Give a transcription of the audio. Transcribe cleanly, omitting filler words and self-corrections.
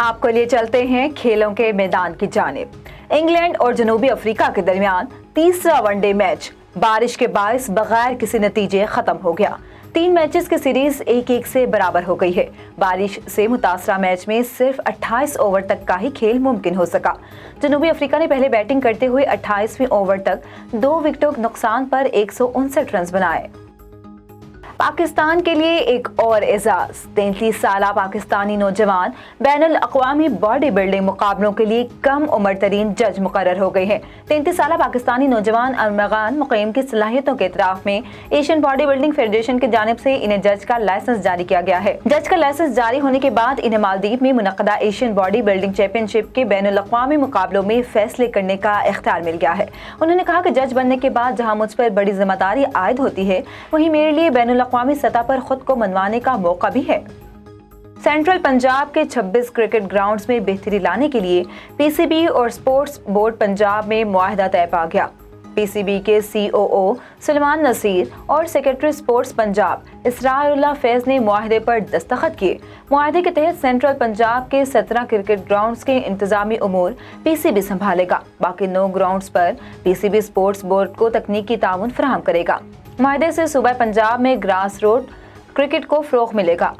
آپ کو لیے چلتے ہیں کھیلوں کے میدان کی جانب۔ انگلینڈ اور جنوبی افریقہ کے درمیان تیسرا ون ڈے میچ بارش کے باعث بغیر کسی نتیجے ختم ہو گیا۔ 3 میچز کی سیریز 1-1 سے برابر ہو گئی ہے۔ بارش سے متاثرہ میچ میں صرف 28 اوور تک کا ہی کھیل ممکن ہو سکا۔ جنوبی افریقہ نے پہلے بیٹنگ کرتے ہوئے 28ویں اوور تک 2 وکٹوں نقصان پر 159 رنز بنائے۔ پاکستان کے لیے ایک اور اعزاز۔ 33 سالہ پاکستانی نوجوان بین الاقوامی باڈی بلڈنگ مقابلوں کے لیے کم عمر ترین جج مقرر ہو گئے ہیں۔ 33 سالہ پاکستانی نوجوان ارمغان مقیم کی صلاحیتوں کے اعتراف میں ایشین باڈی بلڈنگ فیڈریشن کی جانب سے انہیں جج کا لائسنس جاری کیا گیا ہے۔ جج کا لائسنس جاری ہونے کے بعد انہیں مالدیپ میں منعقدہ ایشین باڈی بلڈنگ چیمپئن شپ کے بین الاقوامی مقابلوں میں فیصلے کرنے کا اختیار مل گیا ہے۔ انہوں نے کہا کہ جج بننے کے بعد جہاں مجھ پر بڑی ذمہ داری عائد ہوتی ہے، وہیں میرے لیے بین الاقوامی سطح پر خود کو منوانے کا موقع بھی ہے۔ سینٹرل پنجاب کے 26 کرکٹ گراؤنڈز میں بہتری لانے کے لیے پی سی بی اور سپورٹس بورڈ پنجاب میں معاہدہ طے پا گیا۔ پی سی بی کے سی او او سلمان نصیر اور سیکرٹری سپورٹس پنجاب اسرار اللہ فیض نے معاہدے پر دستخط کیے۔ معاہدے کے تحت سینٹرل پنجاب کے 17 کرکٹ گراؤنڈز کے انتظامی امور پی سی بی سنبھالے گا۔ باقی 9 گراؤنڈز پر پی سی بی سپورٹس بورڈ کو تکنیکی تعاون فراہم کرے گا۔ معاہدے سے صوبہ پنجاب میں گراس روڈ کرکٹ کو فروغ ملے گا۔